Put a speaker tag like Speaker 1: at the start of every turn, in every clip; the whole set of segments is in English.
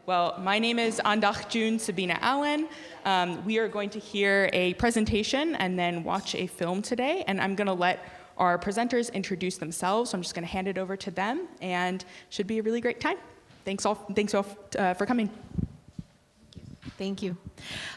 Speaker 1: Well, my name is Sabina-Allen. We are going to hear a presentation and then watch a film today, and I'm going to let our presenters introduce themselves. So I'm just going to hand it over to them, and should be a really great time. Thanks all for coming.
Speaker 2: Thank you.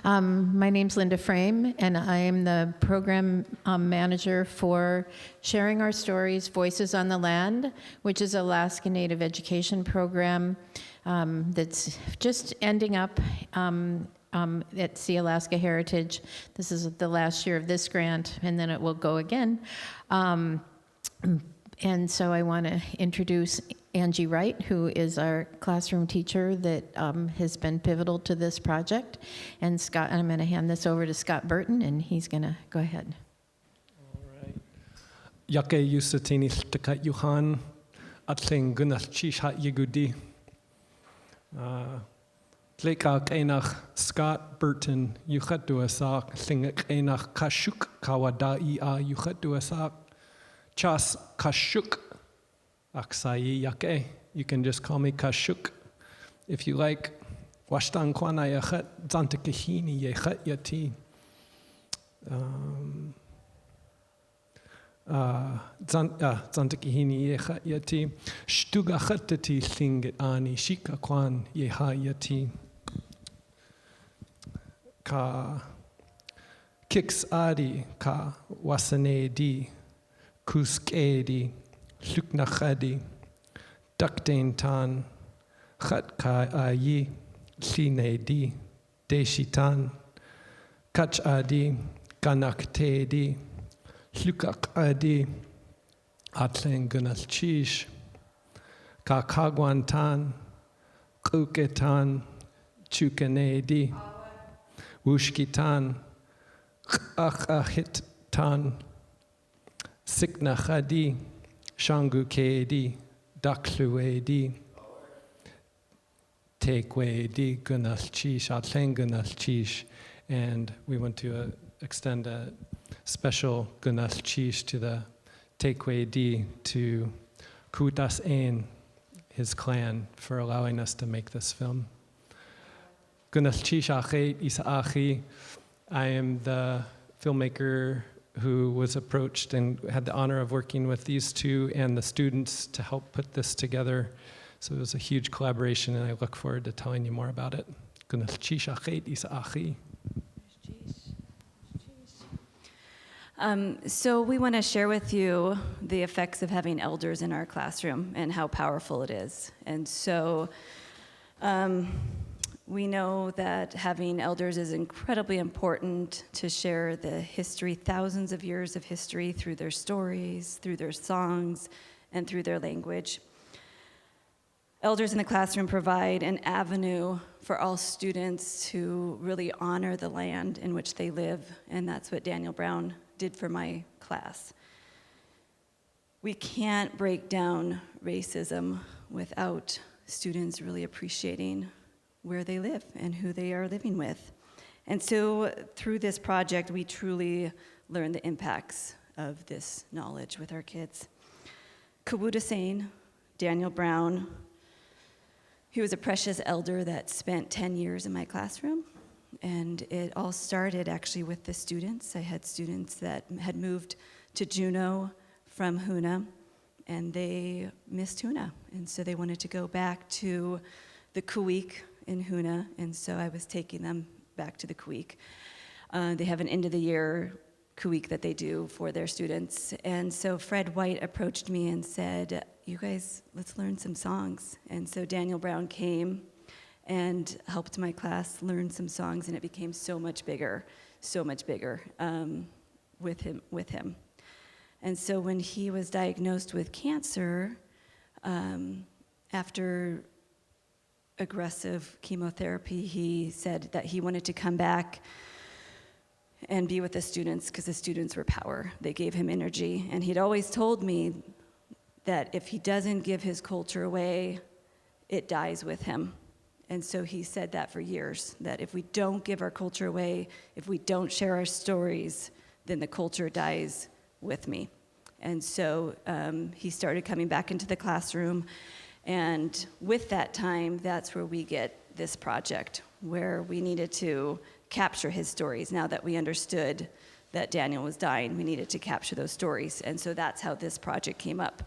Speaker 2: My name's Linda Frame, and I am the program manager for Sharing Our Stories, Voices on the Land, which is an Alaska Native education program that's just ending up at Sea Alaska Heritage. This is the last year of this grant, and then it will go again. And so I want to introduce Angie Wright, who is our classroom teacher that has been pivotal to this project. And Scott, I'm going to hand this over to Scott Burton, and he's going to go ahead.
Speaker 3: All right. Yake Yusatini Stakat Yuhan, Atling Gunath Chishat Yegudi. Tleka Kainach Scott Burton, Yuchatuasak, Tlingit Kainach Kashuk Kawadai Yuchatuasak. Chas Kashuk Aksai Yake. You can just call me Kashuk if you like. Washtan Kwana Yachat Zantakahini Yechat Yati. Zantakahini Yechat Yati. Stugachatati Tlingit aaní Shika Kwan Yeha Yati. Ka Kiks Adi Ka Wasane Di. Kuskedi, Luknachadi, Dukdain Tan, Khatka Ayi, Klinedi, Deshitan, Kach Adi, Ganaktedi, Lukak Adi, Atlen Gunath Chish, Kakagwantan, Kuketan, Chukanedi, Wushkitan, Achitan, Siknachadi, Shangukedi, Dakluedi, Teiḳweidí, Gunath Chish, Atlen Gunath Chish. And we want to extend a special Gunath Chish to the Teiḳweidí, to Koowutyas.ein, his clan, for allowing us to make this film. Gunath Chish Achet Isaachi. I am the filmmaker who was approached and had the honor of working with these two and the students to help put this together. So it was a huge collaboration, and I look forward to telling you more about it.
Speaker 4: So we want to share with you the effects of having elders in our classroom and how powerful it is. And so we know that having elders is incredibly important to share the history, thousands of years of history, through their stories, through their songs, and through their language. Elders in the classroom provide an avenue for all students to really honor the land in which they live, and that's what Daniel Brown did for my class. We can't break down racism without students really appreciating where they live and who they are living with. And so through this project, we truly learn the impacts of this knowledge with our kids. Koowutyas.ein, Daniel Brown, he was a precious elder that spent 10 years in my classroom. And it all started actually with the students. I had students that had moved to Juneau from Hoonah, and they missed Hoonah. And so they wanted to go back to the Koowutyas in Hoonah, and so I was taking them back to the Koowutyas. They have an end of the year Koowutyas that they do for their students. And so Fred White approached me and said, you guys, let's learn some songs. And so Daniel Brown came and helped my class learn some songs, and it became so much bigger with him. And so when he was diagnosed with cancer, after aggressive chemotherapy, he said that he wanted to come back and be with the students because the students were power. They gave him energy. And he'd always told me that if he doesn't give his culture away, it dies with him. And so he said that for years, that if we don't give our culture away, if we don't share our stories, then the culture dies with me. And so he started coming back into the classroom, And with that time, that's where we get this project, where we needed to capture his stories. Now that we understood that Daniel was dying, we needed to capture those stories. And so that's how this project came up.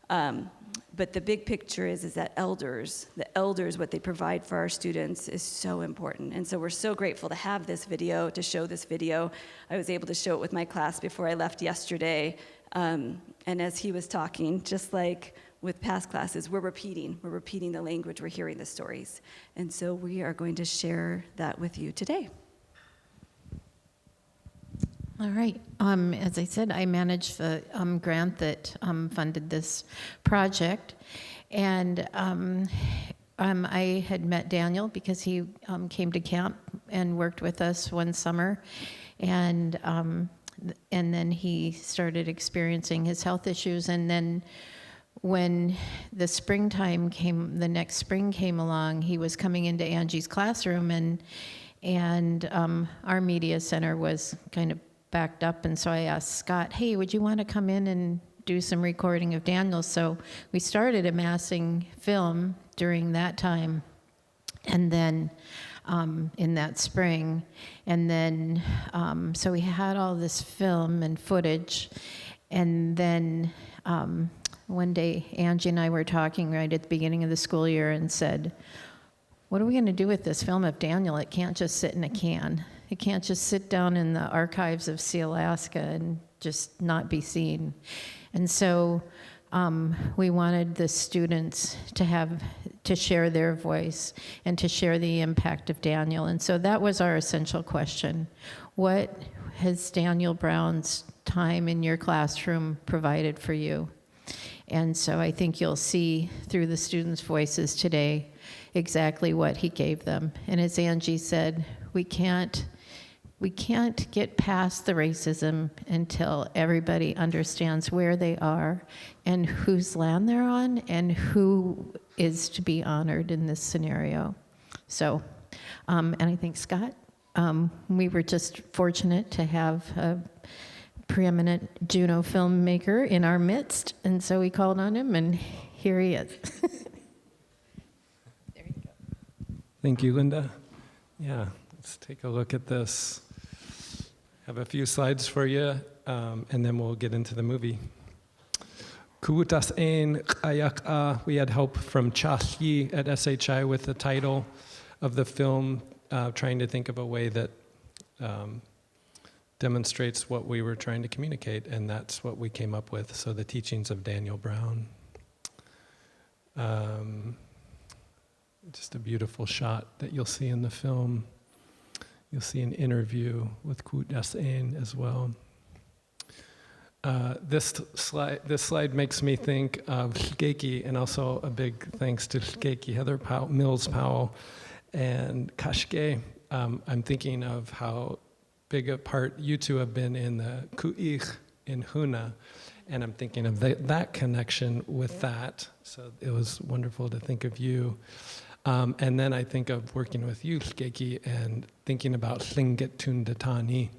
Speaker 4: But the big picture is that the elders, what they provide for our students is so important. And so we're so grateful to have this video, to show this video. I was able to show it with my class before I left yesterday. And as he was talking, just like with past classes, we're repeating the language, we're hearing the stories. And so we are going to share that with you today.
Speaker 2: All right. As I said, I managed the grant that funded this project. And I had met Daniel because he came to camp and worked with us one summer. And then he started experiencing his health issues. And then when the springtime came, the next spring came along, he was coming into Angie's classroom, and our media center was kind of backed up, and so I asked Scott, hey, would you want to come in and do some recording of Daniel? So we started amassing film during that time, and then in that spring, and then so we had all this film and footage, and then one day Angie and I were talking right at the beginning of the school year and said, what are we going to do with this film of Daniel? It can't just sit in a can. It can't just sit down in the archives of Alaska and just not be seen. And so we wanted the students to share their voice and to share the impact of Daniel. And so that was our essential question. What has Daniel Brown's time in your classroom provided for you? And so I think you'll see through the students' voices today exactly what he gave them. And as Angie said, we can't get past the racism until everybody understands where they are and whose land they're on and who is to be honored in this scenario. So, and I think, Scott, we were just fortunate to have a preeminent Juno filmmaker in our midst, and so we called on him, and here he is. There you go.
Speaker 3: Thank you, Linda. Yeah, let's take a look at this. Have a few slides for you, and then we'll get into the movie. Koowutyas.ein, we had help from Tlingit at SHI with the title of the film, trying to think of a way that demonstrates what we were trying to communicate, and that's what we came up with. So the teachings of Daniel Brown. Just a beautiful shot that you'll see in the film. You'll see an interview with Koowutyas.ein as well. This slide makes me think of Tlingit, and also a big thanks to Tlingit, Heather Mills-Powell, and Kashke. I'm thinking of how big a part you two have been in the Ku'ich in Huna, and I'm thinking of that connection with that. So it was wonderful to think of you. And then I think of working with you, Tlingit, and thinking about Tlingit aaní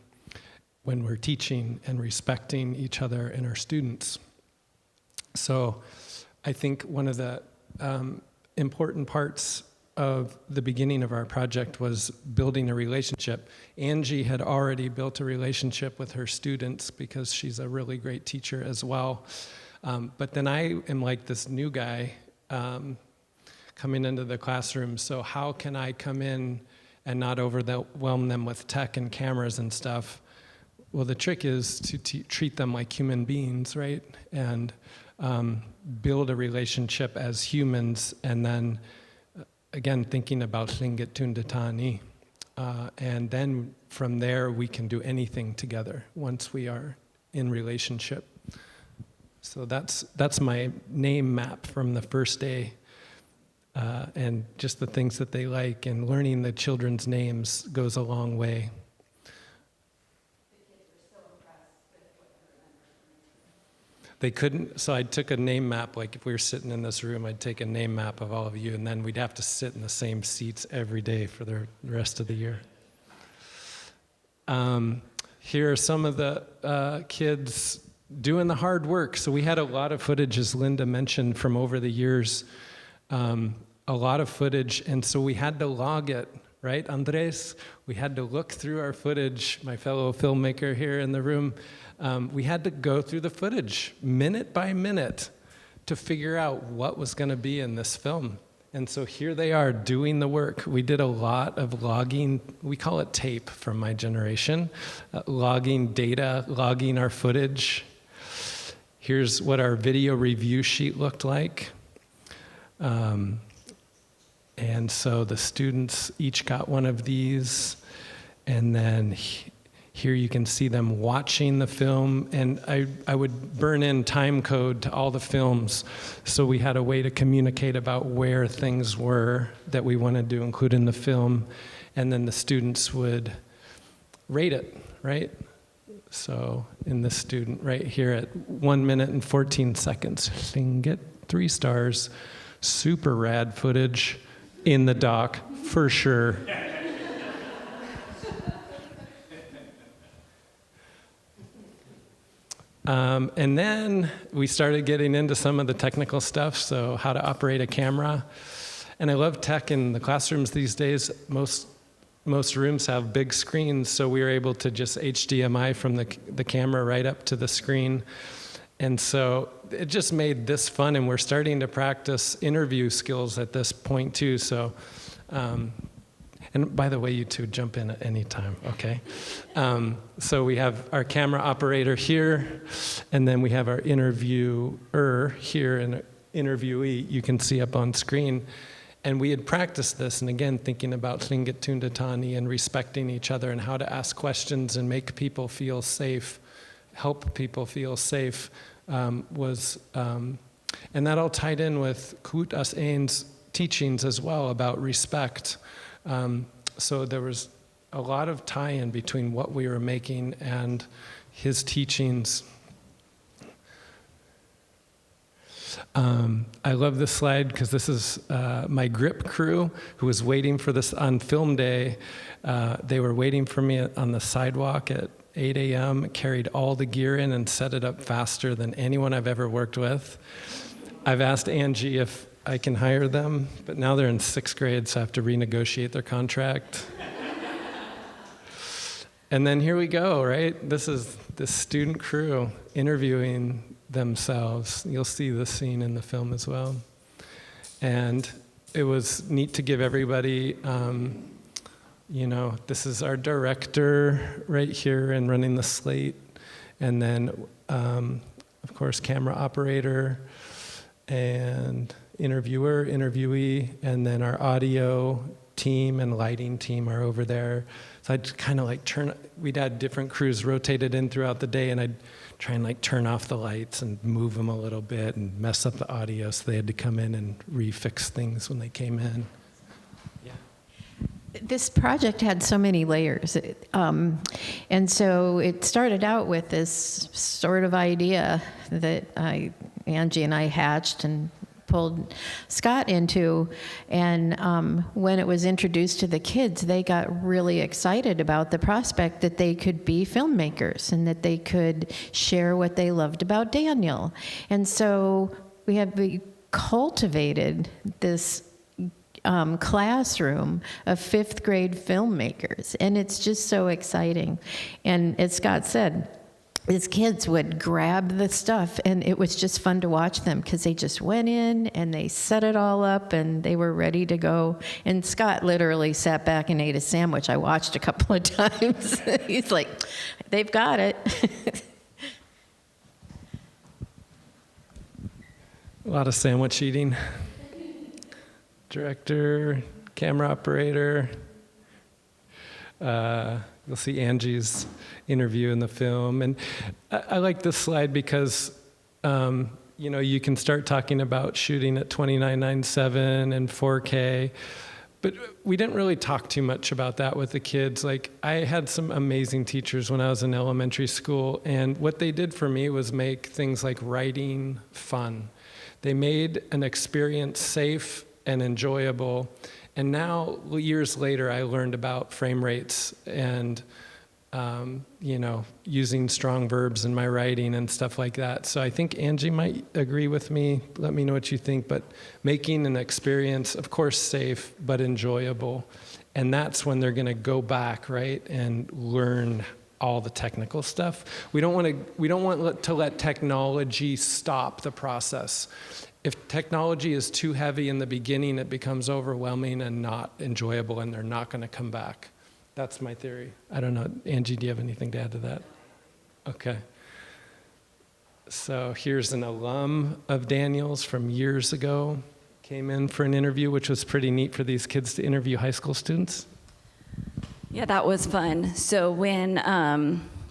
Speaker 3: when we're teaching and respecting each other and our students. So I think one of the important parts of the beginning of our project was building a relationship. Angie had already built a relationship with her students because she's a really great teacher as well. But then I am like this new guy coming into the classroom, so how can I come in and not overwhelm them with tech and cameras and stuff? Well, the trick is to treat them like human beings, right? And build a relationship as humans, and then again, thinking about Tlingit aaní. And then from there, we can do anything together once we are in relationship. So that's my name map from the first day. And just the things that they like, and learning the children's names goes a long way. They couldn't, so I took a name map, like if we were sitting in this room, I'd take a name map of all of you, and then we'd have to sit in the same seats every day for the rest of the year. Here are some of the kids doing the hard work. So we had a lot of footage, as Linda mentioned, from over the years a lot of footage, and so we had to log it, right, Andres? We had to look through our footage, my fellow filmmaker here in the room. We had to go through the footage minute by minute to figure out what was going to be in this film. And so here they are doing the work. We did a lot of logging. We call it tape from my generation. Logging data, logging our footage. Here's what our video review sheet looked like. And so the students each got one of these. And then here you can see them watching the film, and I would burn in time code to all the films, so we had a way to communicate about where things were that we wanted to include in the film, and then the students would rate it, right? So in this student right here at 1 minute and 14 seconds, Tlingit, 3 stars, super rad footage in the doc, for sure. And then we started getting into some of the technical stuff, so how to operate a camera. And I love tech in the classrooms these days. Most rooms have big screens, so we were able to just HDMI from the camera right up to the screen. And so it just made this fun, and we're starting to practice interview skills at this point too. So, and by the way, you two jump in at any time, okay? So we have our camera operator here, and then we have our interviewer here, and interviewee you can see up on screen. And we had practiced this, and again, thinking about Tlingit Tundatani and respecting each other and how to ask questions and make people feel safe, help people feel safe, and that all tied in with Koowutyas.ein's teachings as well about respect. So there was a lot of tie-in between what we were making and his teachings. I love this slide because this is my grip crew who was waiting for this on film day. They were waiting for me on the sidewalk at 8 a.m., carried all the gear in and set it up faster than anyone I've ever worked with. I've asked Angie if I can hire them, but now they're in 6th grade, so I have to renegotiate their contract. And then here we go, right? This is the student crew interviewing themselves. You'll see this scene in the film as well. And it was neat to give everybody, this is our director right here and running the slate. And then, of course, camera operator and interviewer, interviewee, and then our audio team and lighting team are over there. So I'd kind of we'd had different crews rotated in throughout the day, and I'd try and turn off the lights and move them a little bit and mess up the audio, so they had to come in and refix things when they came in. Yeah.
Speaker 2: This project had so many layers. And so it started out with this sort of idea that Angie and I hatched and pulled Scott into, and when it was introduced to the kids, they got really excited about the prospect that they could be filmmakers and that they could share what they loved about Daniel. And so we cultivated this classroom of 5th grade filmmakers, and it's just so exciting. And as Scott said, these kids would grab the stuff, and it was just fun to watch them because they just went in and they set it all up and they were ready to go. And Scott literally sat back and ate a sandwich. I watched a couple of times. He's like, they've got it.
Speaker 3: A lot of sandwich eating. Director, camera operator. You'll see Angie's interview in the film. And I like this slide because, you can start talking about shooting at 29:9:7 and 4K, but we didn't really talk too much about that with the kids. I had some amazing teachers when I was in elementary school, and what they did for me was make things like writing fun. They made an experience safe and enjoyable. And now, years later, I learned about frame rates and using strong verbs in my writing and stuff like that. So I think Angie might agree with me. Let me know what you think. But making an experience, of course, safe, but enjoyable. And that's when they're going to go back, right, and learn all the technical stuff. We don't want to let technology stop the process. If technology is too heavy in the beginning, it becomes overwhelming and not enjoyable, and they're not going to come back. That's my theory. I don't know. Angie, do you have anything to add to that? Okay. So here's an alum of Daniel's from years ago. Came in for an interview, which was pretty neat for these kids to interview high school students.
Speaker 4: Yeah, that was fun. So when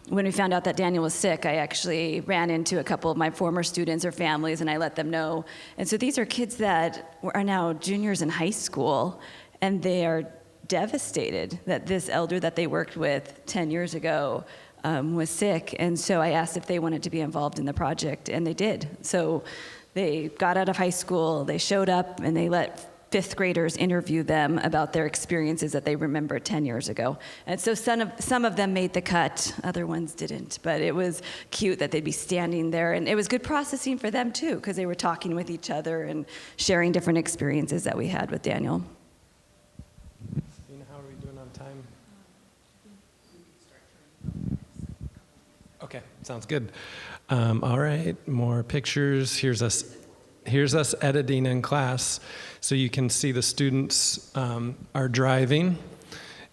Speaker 4: we found out that Daniel was sick, I actually ran into a couple of my former students or families, and I let them know. And so these are kids that are now juniors in high school, and they are devastated that this elder that they worked with 10 years ago was sick. And so I asked if they wanted to be involved in the project, and they did. So they got out of high school, they showed up, and they let fifth graders interview them about their experiences that they remember 10 years ago. And so some of them made the cut, other ones didn't. But it was cute that they'd be standing there. And it was good processing for them, too, because they were talking with each other and sharing different experiences that we had with Daniel.
Speaker 3: How are we doing on time? Okay, sounds good. All right, more pictures. Here's us editing in class. So you can see the students are driving,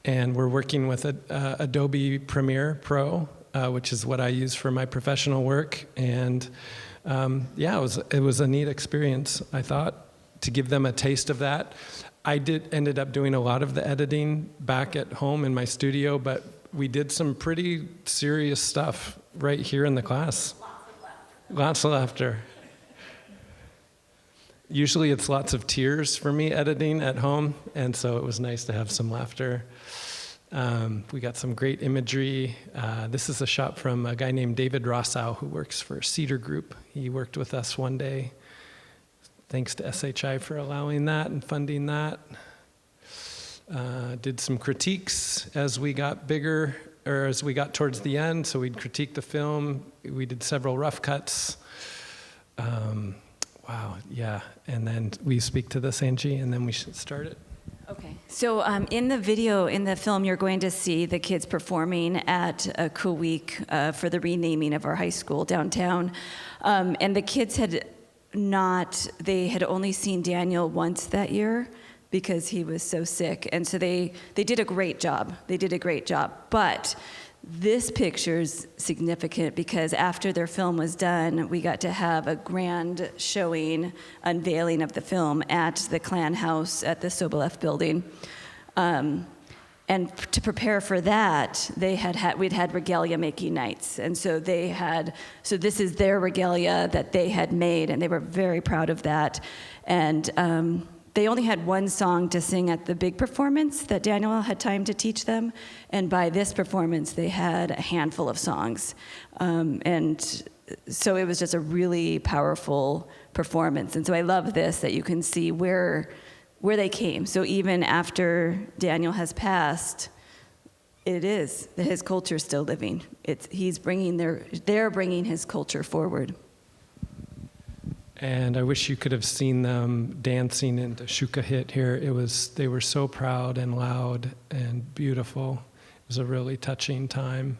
Speaker 3: and we're working with Adobe Premiere Pro, which is what I use for my professional work. And it was a neat experience, I thought, to give them a taste of that. I ended up doing a lot of the editing back at home in my studio, but we did some pretty serious stuff right here in the class. Lots of laughter. Usually it's lots of tears for me editing at home, and so it was nice to have some laughter. We got some great imagery. This is a shot from a guy named David Rossau who works for Cedar Group. He worked with us one day. Thanks to SHI for allowing that and funding that. Did some critiques as we got bigger, or as we got towards the end. So we'd critique the film. We did several rough cuts. Wow, yeah. And then we speak to this, Angie, and then we should start it.
Speaker 4: Okay. So in the film, you're going to see the kids performing at a Cool Week for the renaming of our high school downtown. And the kids they had only seen Daniel once that year because he was so sick. And so they did a great job. But this picture's significant because after their film was done, we got to have a grand showing, unveiling of the film at the Klan House at the Soboleff building. And to prepare for that, we'd had regalia making nights. And so this is their regalia that they had made, and they were very proud of that. And they only had one song to sing at the big performance that Daniel had time to teach them. And by this performance, they had a handful of songs. And so it was just a really powerful performance. And so I love this, that you can see where they came. So even after Daniel has passed, his culture is still living. They're bringing his culture forward.
Speaker 3: And I wish you could have seen them dancing into Shukahit here. They were so proud and loud and beautiful. It was a really touching time.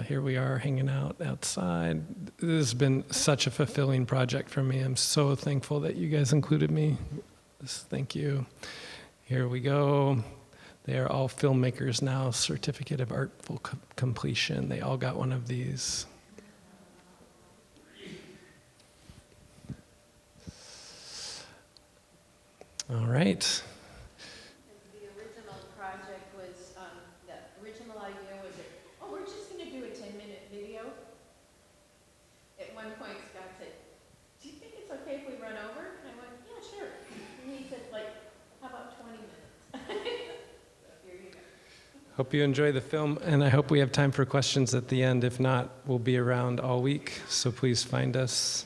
Speaker 3: Here we are hanging out outside. This has been such a fulfilling project for me. I'm so thankful that you guys included me. Thank you. Here we go. They are all filmmakers now, Certificate of Artful Completion. They all got one of these. All right.
Speaker 2: The original project was, the original idea was we're just going to do a 10-minute video. At one point, Scott said, do you think it's okay if we run over? And I went, yeah, sure. And he said, how about 20 minutes? So here you go.
Speaker 3: Hope you enjoy the film, and I hope we have time for questions at the end. If not, we'll be around all week, so please find us.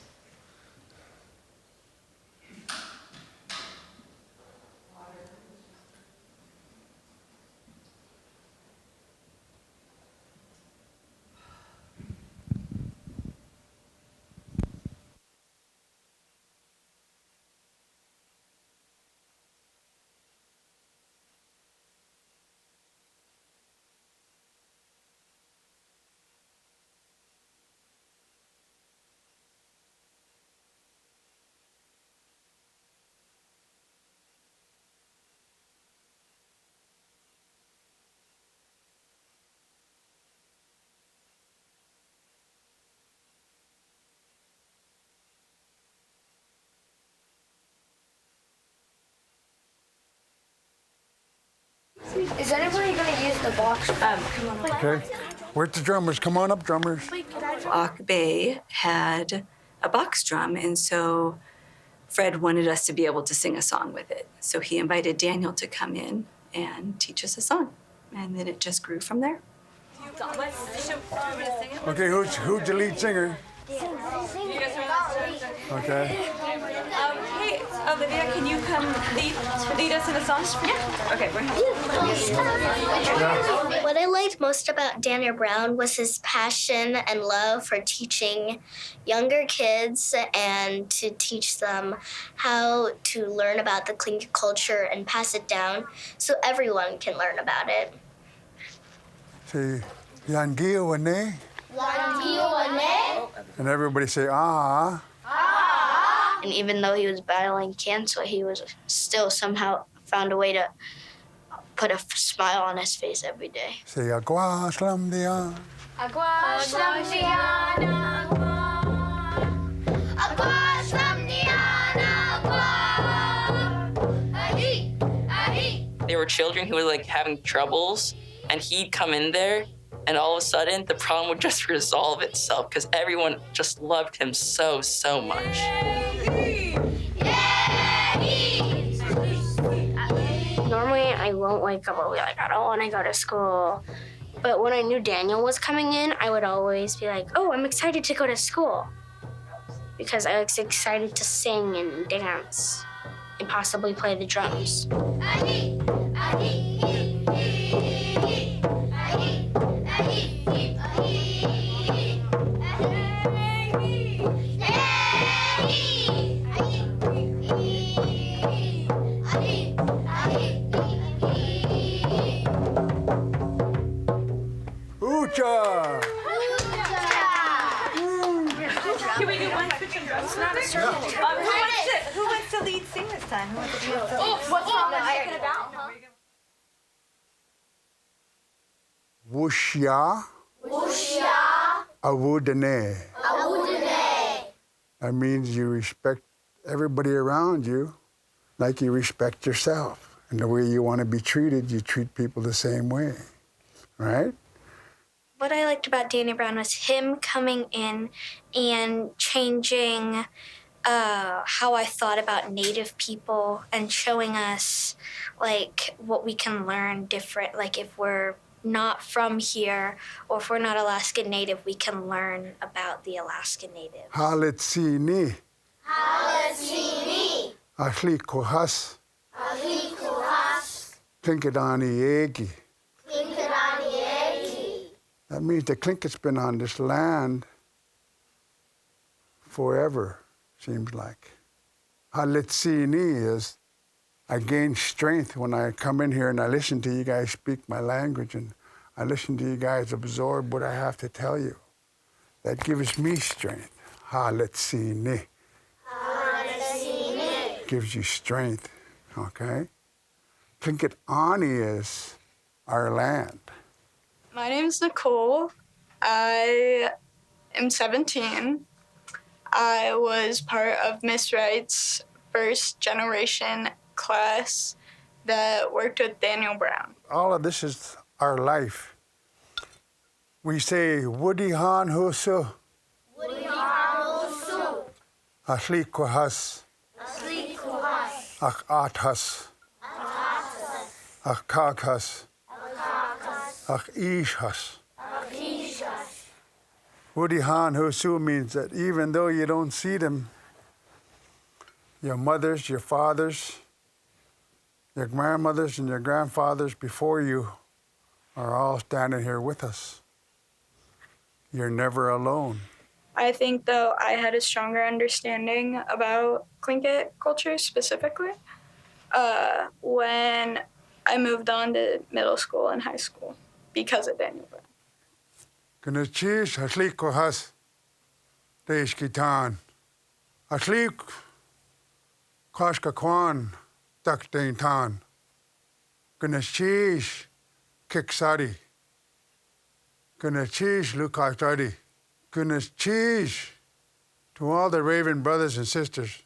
Speaker 5: Is anybody going to use the box?
Speaker 4: Come on up.
Speaker 6: Okay. Where's the drummers? Come on up, drummers.
Speaker 4: Auke Bay had a box drum, and so Fred wanted us to be able to sing a song with it. So he invited Daniel to come in and teach us a song, and then it just grew from there.
Speaker 6: Okay, who's the lead singer? Okay.
Speaker 4: Hey, Olivia, can you come lead us in a song? Yeah. Okay, we're
Speaker 5: What I liked most about Daniel Brown was his passion and love for teaching younger kids and to teach them how to learn about the Tlingit culture and pass it down so everyone can learn about it.
Speaker 6: Say, Angie Wright. And everybody say, ah.
Speaker 5: And even though he was battling cancer, he was still somehow found a way to put a smile on his face every day.
Speaker 6: Say, agua slam dia.
Speaker 7: There were children who were like having troubles, and he'd come in there, and all of a sudden the problem would just resolve itself because everyone just loved him so much.
Speaker 5: Normally, I won't wake up and be like, I don't want to go to school. But when I knew Daniel was coming in, I would always be like, oh, I'm excited to go to school. Because I was excited to sing and dance and possibly play the drums.
Speaker 6: Ucha!
Speaker 4: Can we do one switch and drums? Not a circle. Who wants to lead sing this time? Who wants to lead sing? What song are you about?
Speaker 6: Wushya. Awudane. That means you respect everybody around you like you respect yourself. And the way you want to be treated, you treat people the same way. Right?
Speaker 5: What I liked about Daniel Brown was him coming in and changing how I thought about Native people and showing us like what we can learn different. Like if we're not from here or if we're not Alaskan Native, we can learn about the Alaskan Natives.
Speaker 6: Halitsini. Ahli kohas. Tlingit. That means the Tlingit's been on this land forever, seems like. Halitsini is I gain strength when I come in here and I listen to you guys speak my language and I listen to you guys absorb what I have to tell you. That gives me strength. Halitsini. Gives you strength, okay? Tlingit.ein is our land.
Speaker 8: My name's Nicole. I am 17. I was part of Miss Wright's first generation class that worked with Daniel Brown.
Speaker 6: All of this is our life. We say, Woody Han Husu. Asli Kohas. Ak Athas. Ak Kakhas. Ach Ishas. Woody Han Husu means that even though you don't see them, your mothers, your fathers, your grandmothers, and your grandfathers before you are all standing here with us. You're never alone.
Speaker 8: I think, though, I had a stronger understanding about Tlingit culture specifically when I moved on to middle school and high school because of Daniel Brown.
Speaker 6: Ganachish Aslik Kohas Deishkitan. Aslik Kashka Kwan Daktain Tan. Ganachish Kiksari. Ganachish Lukatari. Ganachish to all the Raven brothers and sisters.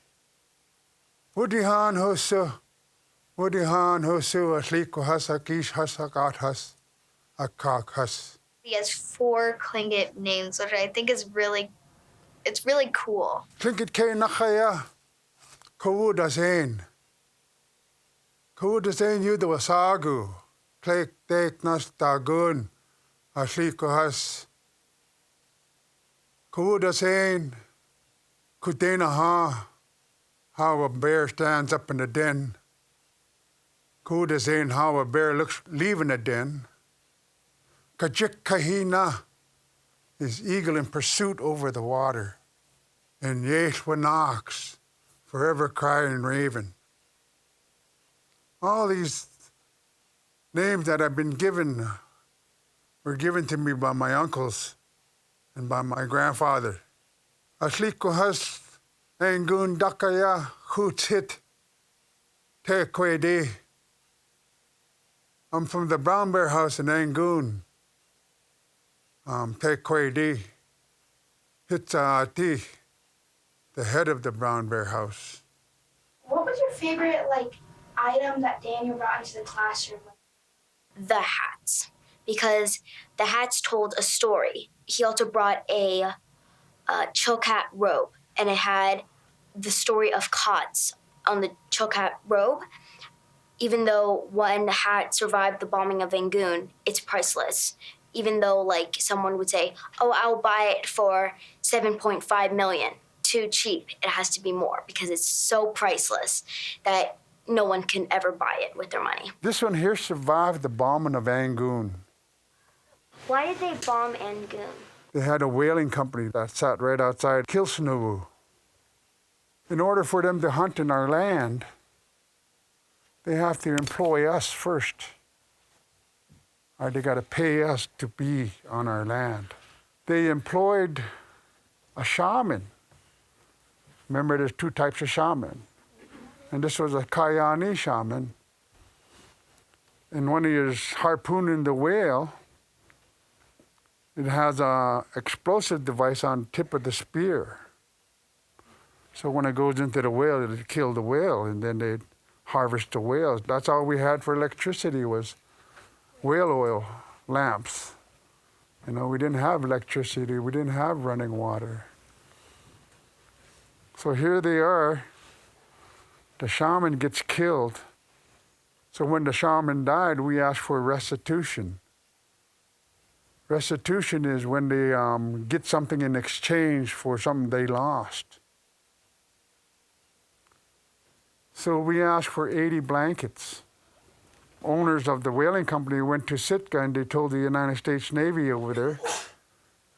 Speaker 6: Wudihan Hosa Mudihan Hosu Aslikohas Akish Hasakathas Akakhas.
Speaker 5: He has 4 Tlingit names, which I think is really cool.
Speaker 6: Tlingit K Nakaya Koowutyas.ein. Koowutyas.ein Yudawasagu. Klek Dek Nas Dagun Aslikohas. Koowutyas.ein Kudena Ha. How a bear stands up in the den. Koowutyas.ein how a bear looks leaving the den. Kajik Kahina is eagle in pursuit over the water. And Yeshwanox, forever crying raven. All these names that have been given were given to me by my uncles and by my grandfather. Aslikohas Angun Dakaya Hutit Teiḳweidí. I'm from the Brown Bear House in Angoon. Teiḳweidí. Hitsati, the head of the Brown Bear House.
Speaker 9: What was your favorite item that Daniel brought into the classroom?
Speaker 5: The hats, because the hats told a story. He also brought a Chilkat robe, and it had the story of Kots on the Chilkat robe. Even though one hat survived the bombing of Yangon, it's priceless. Even though someone would say, oh, I'll buy it for 7.5 million. Too cheap. It has to be more because it's so priceless that no one can ever buy it with their money.
Speaker 6: This one here survived the bombing of Yangon.
Speaker 5: Why did they bomb Yangon?
Speaker 6: They had a whaling company that sat right outside Kilsnawu. In order for them to hunt in our land, they have to employ us first. Or they got to pay us to be on our land. They employed a shaman. Remember, there's 2 types of shaman. And this was a aaní shaman. And when he is harpooning the whale, it has an explosive device on the tip of the spear. So when it goes into the whale, it'll kill the whale, and then they'd harvest the whales. That's all we had for electricity was whale oil lamps. We didn't have electricity. We didn't have running water. So here they are. The shaman gets killed. So when the shaman died, we asked for restitution. Restitution is when they get something in exchange for something they lost. So we asked for 80 blankets. Owners of the whaling company went to Sitka and they told the United States Navy over there,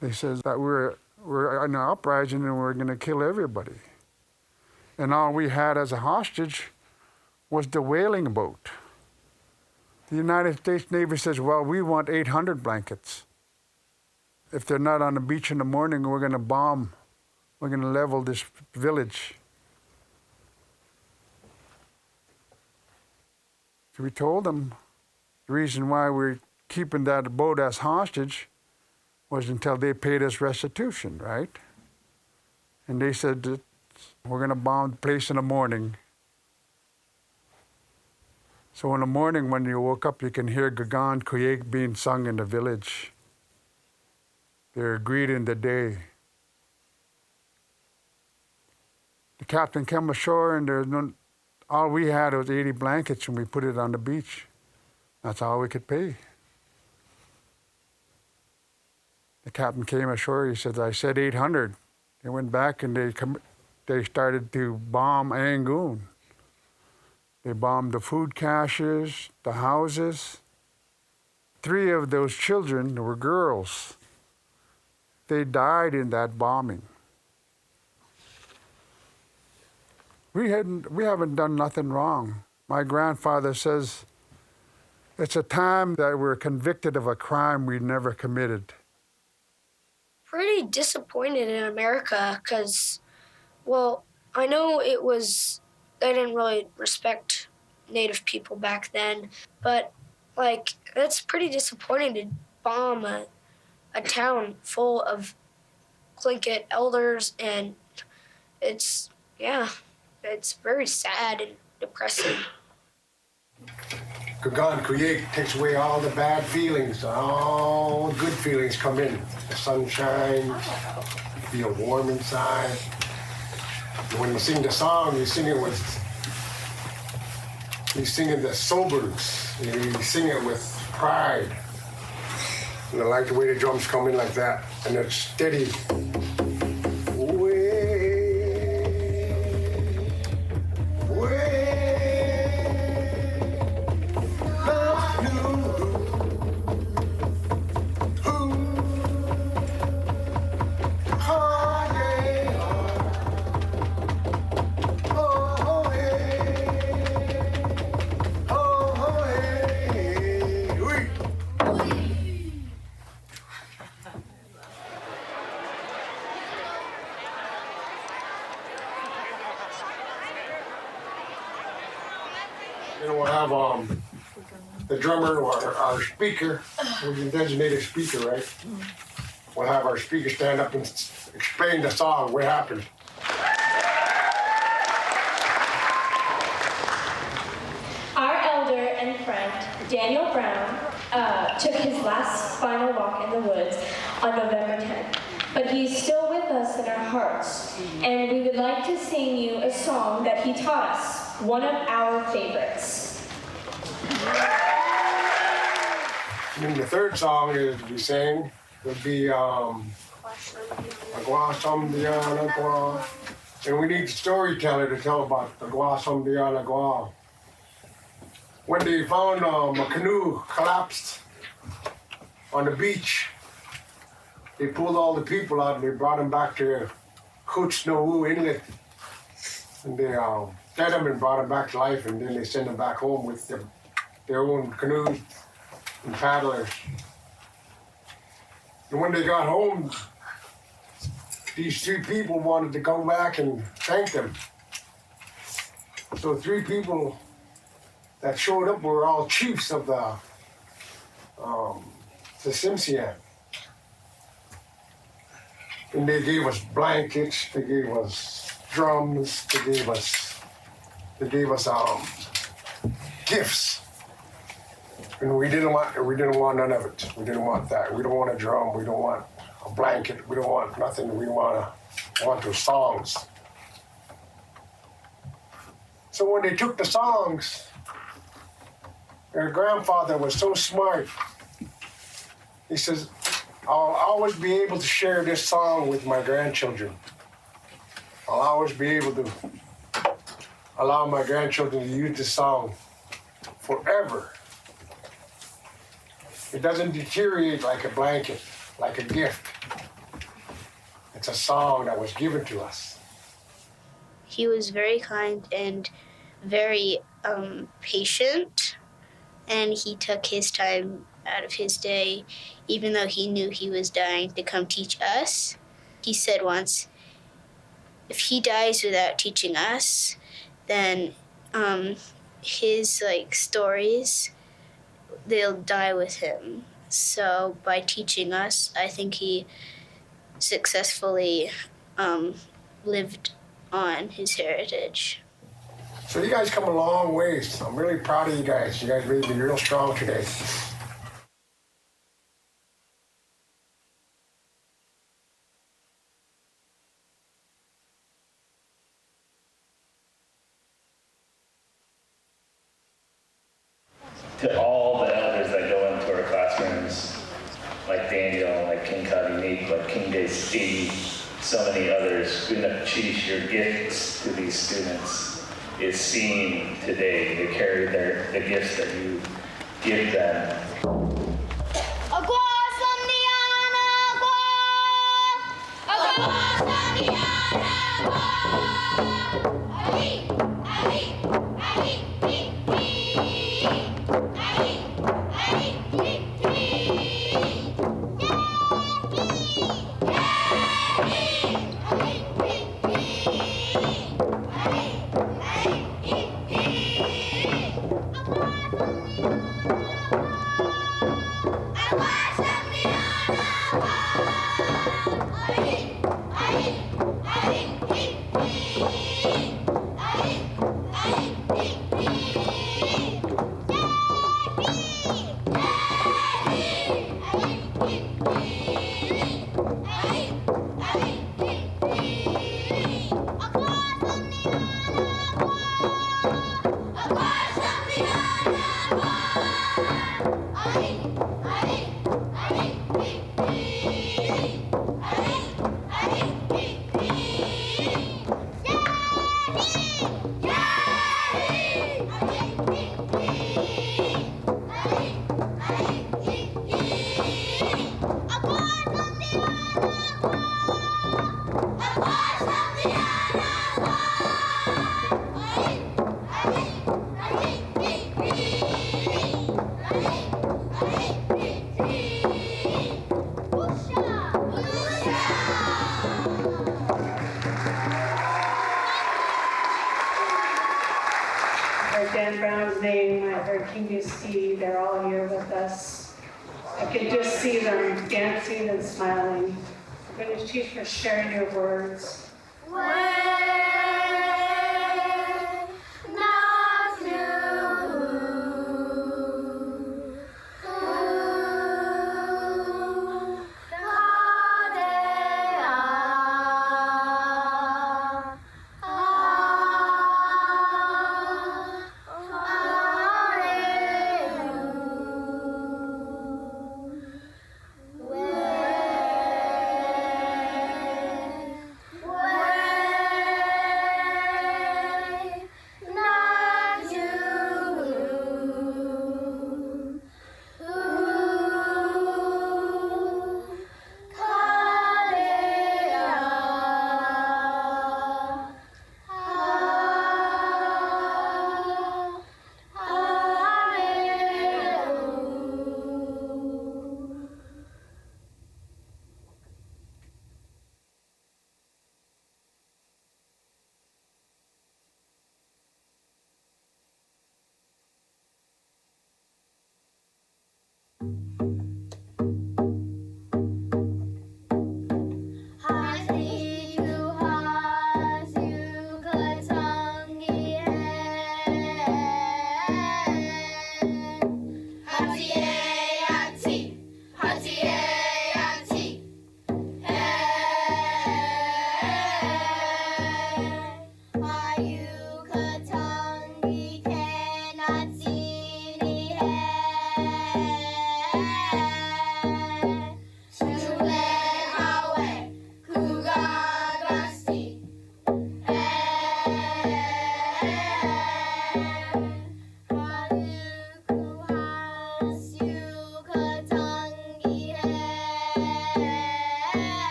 Speaker 6: they said that we're in an uprising and we're going to kill everybody. And all we had as a hostage was the whaling boat. The United States Navy says, well, we want 800 blankets. If they're not on the beach in the morning, we're going to bomb. We're going to level this village. So we told them the reason why we're keeping that boat as hostage was until they paid us restitution, right? And they said that we're going to bomb the place in the morning. So in the morning when you woke up, you can hear Gagan Kuyak being sung in the village. They're greeting the day. The captain came ashore and all we had was 80 blankets and we put it on the beach. That's all we could pay. The captain came ashore, he said, I said 800. They went back and they started to bomb Yangon. They bombed the food caches, the houses. 3 of those children were girls. They died in that bombing. We haven't done nothing wrong. My grandfather says it's a time that we're convicted of a crime we never committed.
Speaker 9: Pretty disappointed in America because, well, I know they didn't really respect Native people back then, but that's pretty disappointing to bomb a town full of Tlingit elders, and it's very sad and depressing.
Speaker 10: God create takes away all the bad feelings, all good feelings come in. The sun shines, you feel warm inside. And when you sing the song, you sing it the soberness. You sing it with pride. And I like the way the drums come in like that, and it's steady. Then we'll have the drummer or our speaker, we're the designated speaker, right? We'll have our speaker stand up and explain the song, what happened.
Speaker 11: Our elder and friend, Daniel Brown, took his last final walk in the woods on November 10th. But he's still with us in our hearts, and we would like to sing you a song that he taught us, one of our favorites.
Speaker 10: And the third song is we sang would be Agua Somdiana Agua. And we need the storyteller to tell about Agua Somdiana Agua. When they found a canoe collapsed on the beach, they pulled all the people out and they brought them back to Koowutyas.ein Inlet. And they fed them and brought them back to life, and then they sent them back home with their own canoes and paddlers. And when they got home, these 3 people wanted to come back and thank them. So 3 people that showed up were all chiefs of the Simpsian. And they gave us blankets, they gave us drums, they gave us gifts. And we didn't want none of it. We didn't want that. We don't want a drum, we don't want a blanket, we don't want nothing. We want those songs. So when they took the songs, their grandfather was so smart. He says, I'll always be able to share this song with my grandchildren. I'll always be able to allow my grandchildren to use this song forever. It doesn't deteriorate like a blanket, like a gift. It's a song that was given to us.
Speaker 5: He was very kind and very patient, and he took his time out of his day, even though he knew he was dying, to come teach us. He said once, if he dies without teaching us, then his stories, they'll die with him. So by teaching us, I think he successfully lived on his heritage.
Speaker 10: So you guys come a long ways. I'm really proud of you guys. You guys made me real strong today.
Speaker 12: To all the elders that go into our classrooms, like Daniel, like King Koowutyas, like King Steve, so many others, Koowutyas, your gifts to these students is seen today. They carry the gifts that you give them.
Speaker 13: or Kingdee, they're all here with us. I could just see them dancing and smiling. British Chief, for sharing your words.